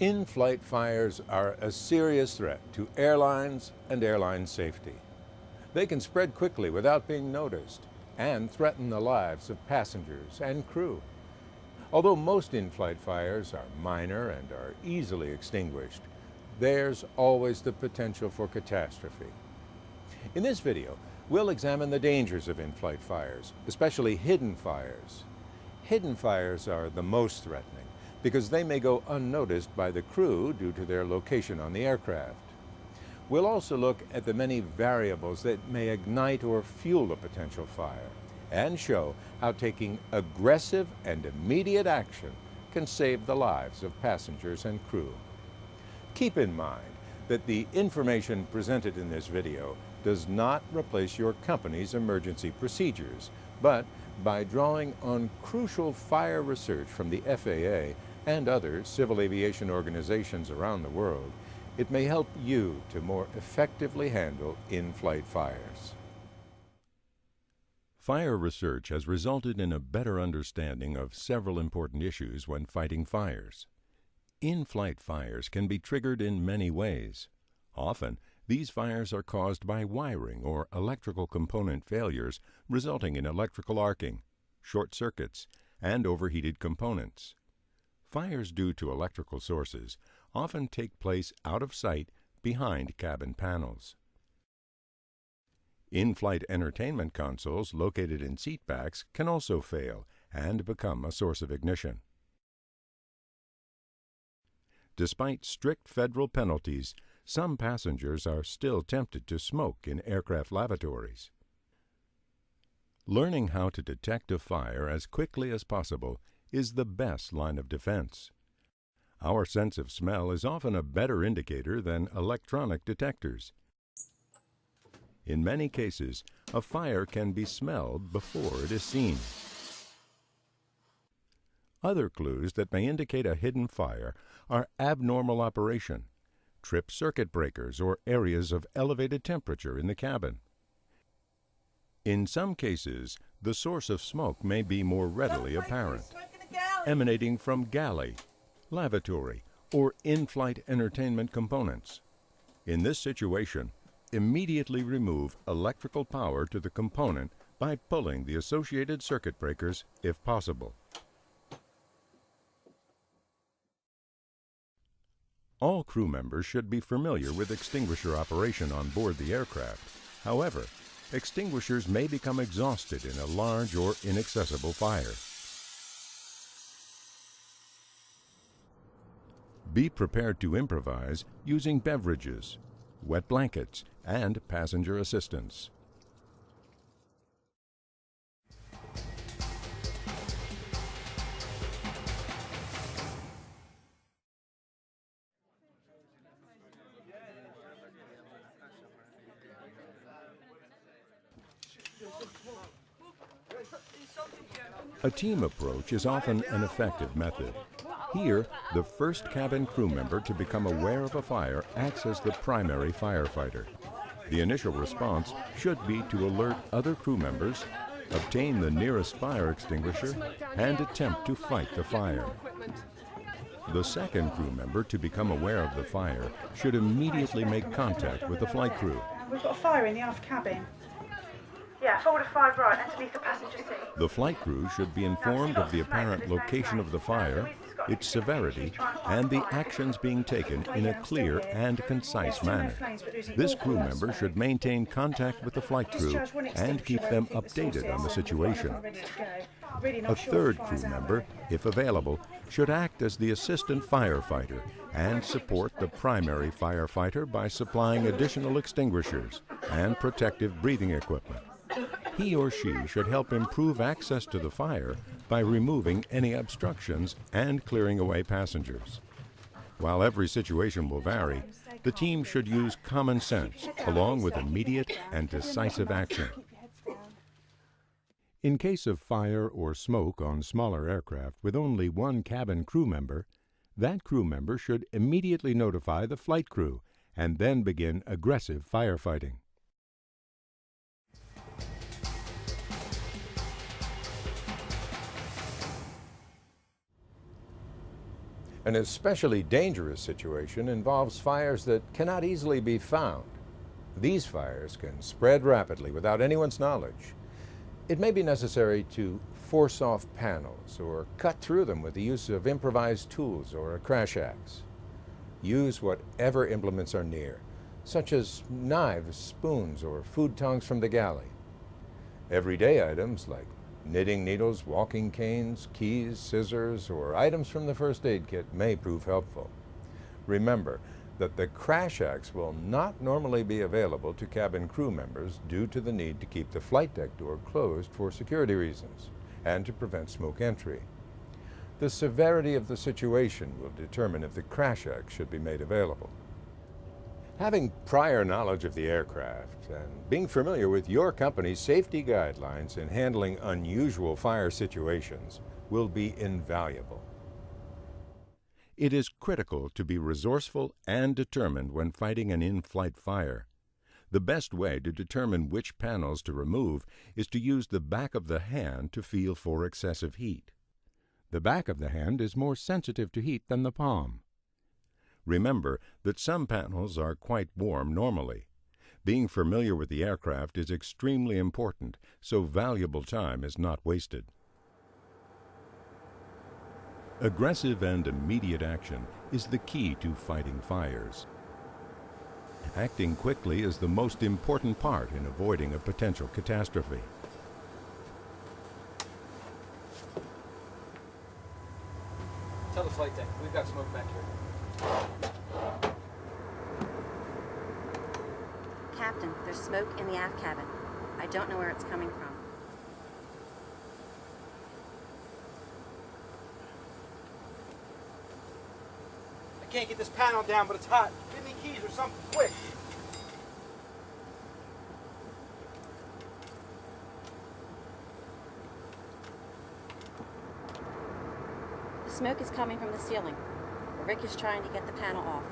In-flight fires are a serious threat to airlines and airline safety. They can spread quickly without being noticed and threaten the lives of passengers and crew. Although most in-flight fires are minor and are easily extinguished, there's always the potential for catastrophe. In this video, we'll examine the dangers of in-flight fires, especially hidden fires. Hidden fires are the most threatening because they may go unnoticed by the crew due to their location on the aircraft. We'll also look at the many variables that may ignite or fuel a potential fire and show how taking aggressive and immediate action can save the lives of passengers and crew. Keep in mind that the information presented in this video does not replace your company's emergency procedures, but by drawing on crucial fire research from the FAA and other civil aviation organizations around the world, it may help you to more effectively handle in-flight fires. Fire research has resulted in a better understanding of several important issues when fighting fires. In-flight fires can be triggered in many ways. Often, these fires are caused by wiring or electrical component failures resulting in electrical arcing, short circuits, and overheated components. Fires due to electrical sources often take place out of sight behind cabin panels. In-flight entertainment consoles located in seat backs can also fail and become a source of ignition. Despite strict federal penalties, some passengers are still tempted to smoke in aircraft lavatories. Learning how to detect a fire as quickly as possible is the best line of defense. Our sense of smell is often a better indicator than electronic detectors. In many cases, a fire can be smelled before it is seen. Other clues that may indicate a hidden fire are abnormal operation, tripped circuit breakers, or areas of elevated temperature in the cabin. In some cases, the source of smoke may be more readily apparent, emanating from galley, lavatory, or in-flight entertainment components. In this situation, immediately remove electrical power to the component by pulling the associated circuit breakers if possible. All crew members should be familiar with extinguisher operation on board the aircraft. However, extinguishers may become exhausted in a large or inaccessible fire. Be prepared to improvise using beverages, wet blankets, and passenger assistance. A team approach is often an effective method. Here, the first cabin crew member to become aware of a fire acts as the primary firefighter. The initial response should be to alert other crew members, obtain the nearest fire extinguisher, and attempt to fight the fire. The second crew member to become aware of the fire should immediately make contact with the flight crew. We've got a fire in the aft cabin. Yeah, forward 5 right, underneath the passenger seat. The flight crew should be informed of the apparent location of the fire, its severity, and the actions being taken in a clear and concise manner. This crew member should maintain contact with the flight crew and keep them updated on the situation. A third crew member, if available, should act as the assistant firefighter and support the primary firefighter by supplying additional extinguishers and protective breathing equipment. He or she should help improve access to the fire by removing any obstructions and clearing away passengers. While every situation will vary, the team should use common sense along with immediate and decisive action. In case of fire or smoke on smaller aircraft with only one cabin crew member, that crew member should immediately notify the flight crew and then begin aggressive firefighting. An especially dangerous situation involves fires that cannot easily be found. These fires can spread rapidly without anyone's knowledge. It may be necessary to force off panels or cut through them with the use of improvised tools or a crash axe. Use whatever implements are near, such as knives, spoons, or food tongs from the galley. Everyday items like knitting needles, walking canes, keys, scissors, or items from the first aid kit may prove helpful. Remember that the crash axe will not normally be available to cabin crew members due to the need to keep the flight deck door closed for security reasons and to prevent smoke entry. The severity of the situation will determine if the crash axe should be made available. Having prior knowledge of the aircraft and being familiar with your company's safety guidelines in handling unusual fire situations will be invaluable. It is critical to be resourceful and determined when fighting an in-flight fire. The best way to determine which panels to remove is to use the back of the hand to feel for excessive heat. The back of the hand is more sensitive to heat than the palm. Remember that some panels are quite warm normally. Being familiar with the aircraft is extremely important, so valuable time is not wasted. Aggressive and immediate action is the key to fighting fires. Acting quickly is the most important part in avoiding a potential catastrophe. Tell the flight deck, we've got smoke back here. Captain, there's smoke in the aft cabin. I don't know where it's coming from. I can't get this panel down, but it's hot. Give me keys or something, quick. The smoke is coming from the ceiling. Rick is trying to get the panel off.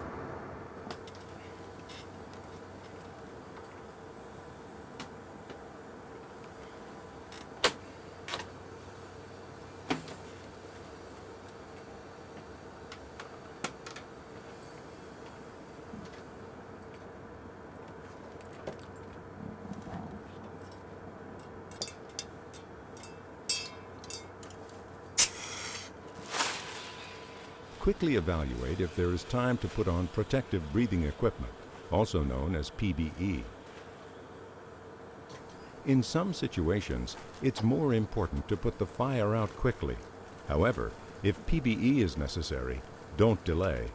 Quickly evaluate if there is time to put on protective breathing equipment, also known as PBE. In some situations, it's more important to put the fire out quickly. However, if PBE is necessary, don't delay.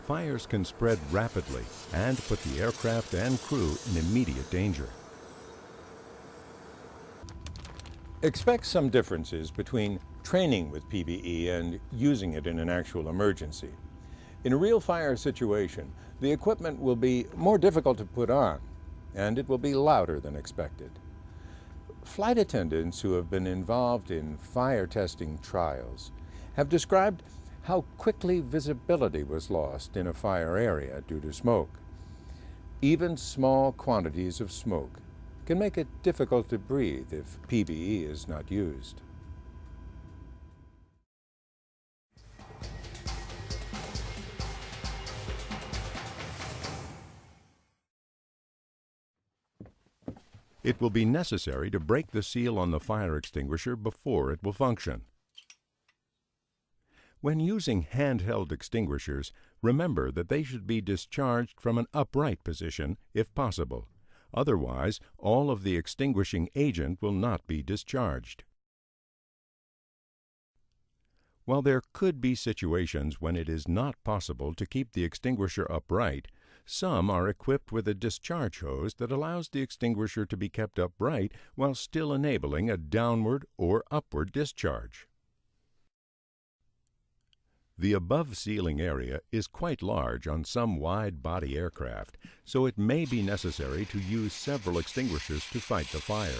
Fires can spread rapidly and put the aircraft and crew in immediate danger. Expect some differences between training with PBE and using it in an actual emergency. In a real fire situation, the equipment will be more difficult to put on, and it will be louder than expected. Flight attendants who have been involved in fire testing trials have described how quickly visibility was lost in a fire area due to smoke. Even small quantities of smoke can make it difficult to breathe if PBE is not used. It will be necessary to break the seal on the fire extinguisher before it will function. When using handheld extinguishers, remember that they should be discharged from an upright position if possible. Otherwise, all of the extinguishing agent will not be discharged. While there could be situations when it is not possible to keep the extinguisher upright, some are equipped with a discharge hose that allows the extinguisher to be kept upright while still enabling a downward or upward discharge. The above ceiling area is quite large on some wide-body aircraft, so it may be necessary to use several extinguishers to fight the fire.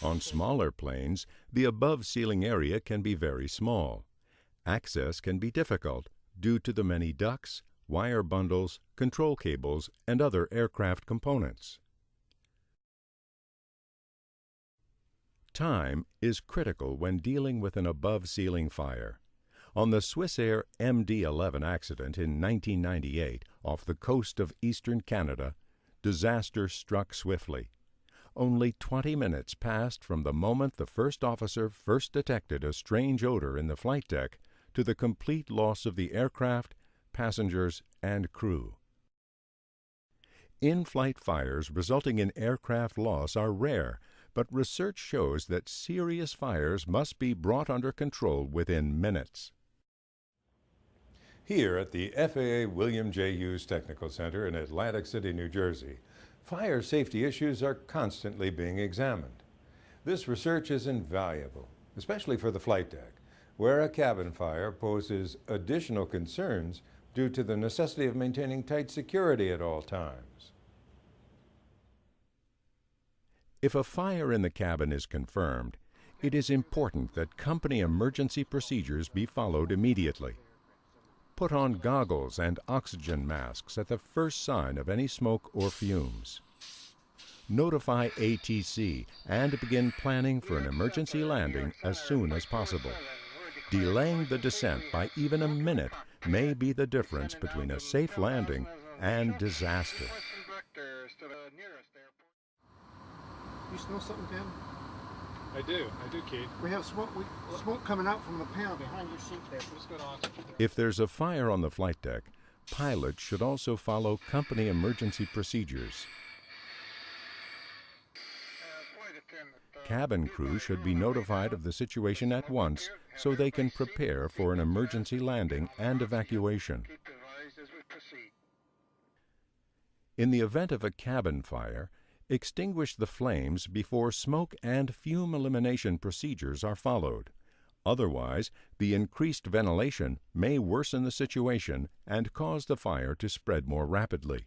On smaller planes, the above ceiling area can be very small. Access can be difficult due to the many ducts, wire bundles, control cables, and other aircraft components. Time is critical when dealing with an above ceiling fire. On the Swissair MD-11 accident in 1998 off the coast of eastern Canada, disaster struck swiftly. Only 20 minutes passed from the moment the first officer first detected a strange odor in the flight deck to the complete loss of the aircraft, passengers, and crew. In-flight fires resulting in aircraft loss are rare, but research shows that serious fires must be brought under control within minutes. Here at the FAA William J. Hughes Technical Center in Atlantic City, New Jersey, fire safety issues are constantly being examined. This research is invaluable, especially for the flight deck, where a cabin fire poses additional concerns due to the necessity of maintaining tight security at all times. If a fire in the cabin is confirmed, it is important that company emergency procedures be followed immediately. Put on goggles and oxygen masks at the first sign of any smoke or fumes. Notify ATC and begin planning for an emergency landing as soon as possible. Delaying the descent by even a minute may be the difference between a safe landing and disaster. You smell something, Ken? I do, Keith. We have smoke. Smoke coming out from the panel behind your seat there. Let's go to oxygen. If there's a fire on the flight deck, pilots should also follow company emergency procedures. Cabin crew should be notified of the situation at once so they can prepare for an emergency landing and evacuation. In the event of a cabin fire, extinguish the flames before smoke and fume elimination procedures are followed. Otherwise, the increased ventilation may worsen the situation and cause the fire to spread more rapidly.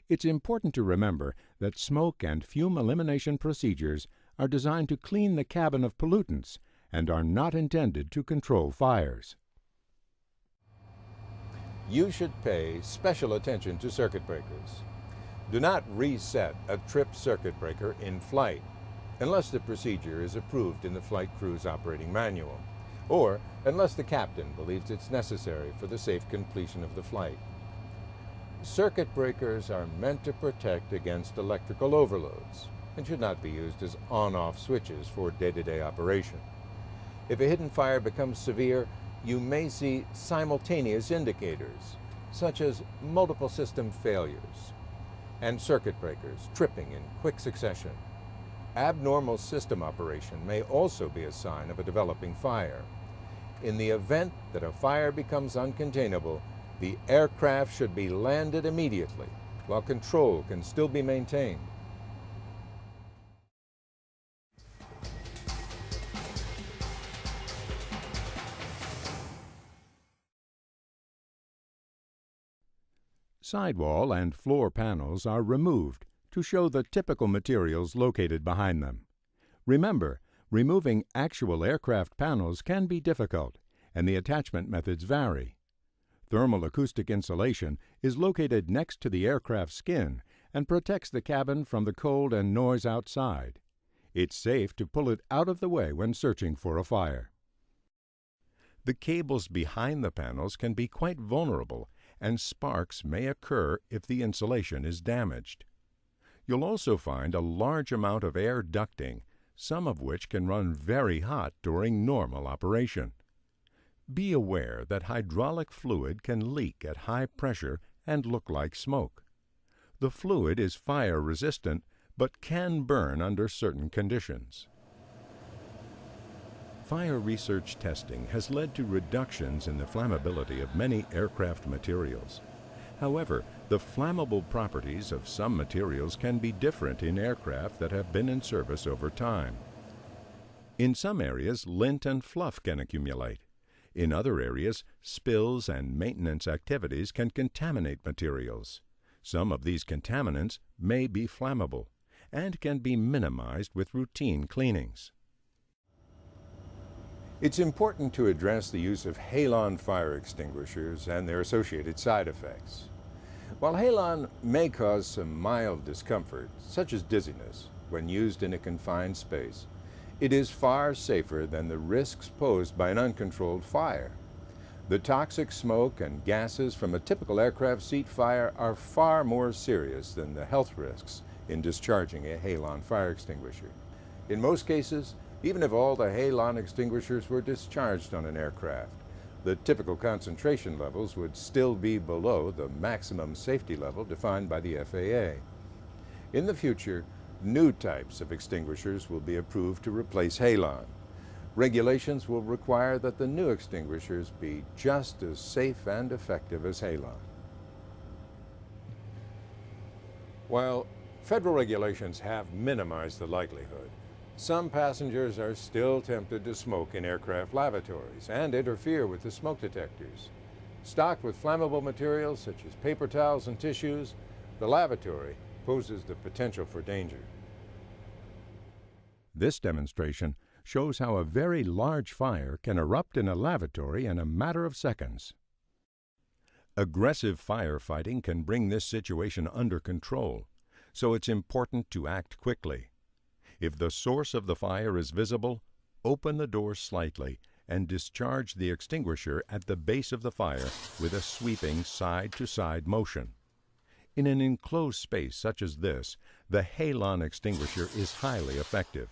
It's important to remember that smoke and fume elimination procedures are designed to clean the cabin of pollutants and are not intended to control fires. You should pay special attention to circuit breakers. Do not reset a tripped circuit breaker in flight unless the procedure is approved in the flight crew's operating manual, or unless the captain believes it's necessary for the safe completion of the flight. Circuit breakers are meant to protect against electrical overloads and should not be used as on-off switches for day-to-day operation. If a hidden fire becomes severe, you may see simultaneous indicators, such as multiple system failures, and circuit breakers tripping in quick succession. Abnormal system operation may also be a sign of a developing fire. In the event that a fire becomes uncontainable, the aircraft should be landed immediately while control can still be maintained. Sidewall and floor panels are removed to show the typical materials located behind them. Remember, removing actual aircraft panels can be difficult, and the attachment methods vary. Thermal acoustic insulation is located next to the aircraft skin and protects the cabin from the cold and noise outside. It's safe to pull it out of the way when searching for a fire. The cables behind the panels can be quite vulnerable, and sparks may occur if the insulation is damaged. You'll also find a large amount of air ducting, some of which can run very hot during normal operation. Be aware that hydraulic fluid can leak at high pressure and look like smoke. The fluid is fire resistant but can burn under certain conditions. Fire research testing has led to reductions in the flammability of many aircraft materials. However, the flammable properties of some materials can be different in aircraft that have been in service over time. In some areas, lint and fluff can accumulate. In other areas, spills and maintenance activities can contaminate materials. Some of these contaminants may be flammable and can be minimized with routine cleanings. It's important to address the use of halon fire extinguishers and their associated side effects. While halon may cause some mild discomfort, such as dizziness, when used in a confined space, it is far safer than the risks posed by an uncontrolled fire. The toxic smoke and gases from a typical aircraft seat fire are far more serious than the health risks in discharging a halon fire extinguisher. In most cases, even if all the halon extinguishers were discharged on an aircraft, the typical concentration levels would still be below the maximum safety level defined by the FAA. In the future, new types of extinguishers will be approved to replace halon. Regulations will require that the new extinguishers be just as safe and effective as halon. While federal regulations have minimized the likelihood, some passengers are still tempted to smoke in aircraft lavatories and interfere with the smoke detectors. Stocked with flammable materials such as paper towels and tissues, the lavatory poses the potential for danger. This demonstration shows how a very large fire can erupt in a lavatory in a matter of seconds. Aggressive firefighting can bring this situation under control, so it's important to act quickly. If the source of the fire is visible, open the door slightly and discharge the extinguisher at the base of the fire with a sweeping side-to-side motion. In an enclosed space such as this, the halon extinguisher is highly effective.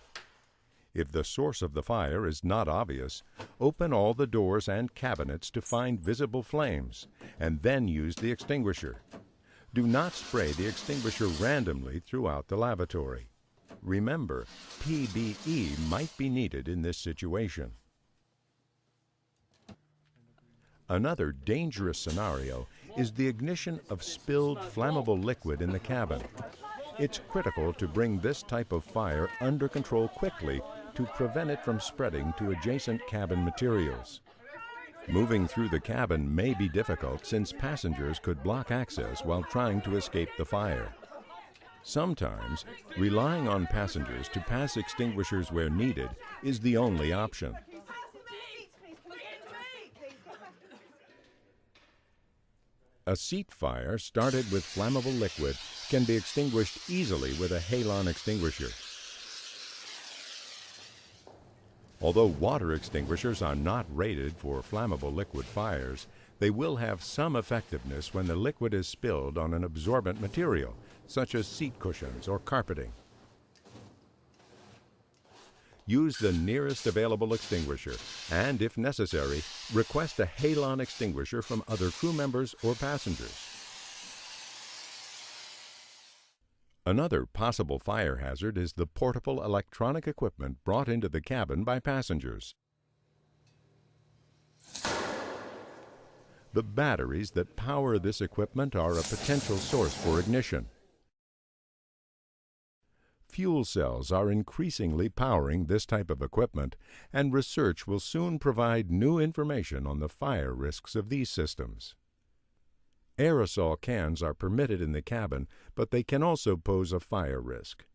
If the source of the fire is not obvious, open all the doors and cabinets to find visible flames, and then use the extinguisher. Do not spray the extinguisher randomly throughout the lavatory. Remember, PBE might be needed in this situation. Another dangerous scenario is the ignition of spilled flammable liquid in the cabin. It's critical to bring this type of fire under control quickly to prevent it from spreading to adjacent cabin materials. Moving through the cabin may be difficult since passengers could block access while trying to escape the fire. Sometimes, relying on passengers to pass extinguishers where needed is the only option. A seat fire started with flammable liquid can be extinguished easily with a halon extinguisher. Although water extinguishers are not rated for flammable liquid fires, they will have some effectiveness when the liquid is spilled on an absorbent material, such as seat cushions or carpeting. Use the nearest available extinguisher and, if necessary, request a halon extinguisher from other crew members or passengers. Another possible fire hazard is the portable electronic equipment brought into the cabin by passengers. The batteries that power this equipment are a potential source for ignition. Fuel cells are increasingly powering this type of equipment, and research will soon provide new information on the fire risks of these systems. Aerosol cans are permitted in the cabin, but they can also pose a fire risk.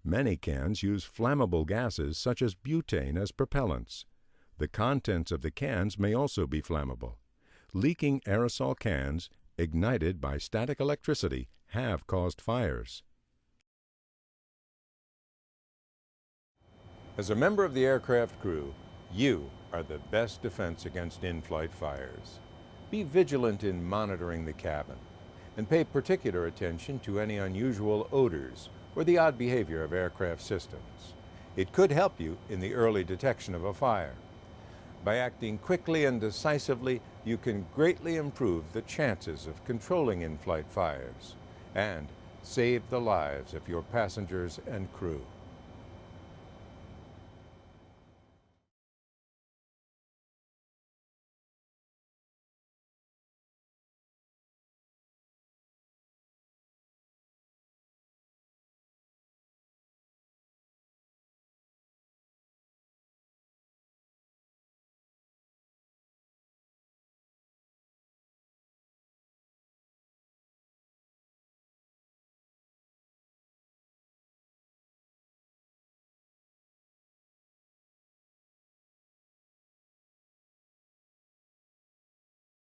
Many cans use flammable gases such as butane as propellants. The contents of the cans may also be flammable. Leaking aerosol cans, ignited by static electricity, have caused fires. As a member of the aircraft crew, you are the best defense against in-flight fires. Be vigilant in monitoring the cabin, and pay particular attention to any unusual odors or the odd behavior of aircraft systems. It could help you in the early detection of a fire. By acting quickly and decisively, you can greatly improve the chances of controlling in-flight fires and save the lives of your passengers and crew.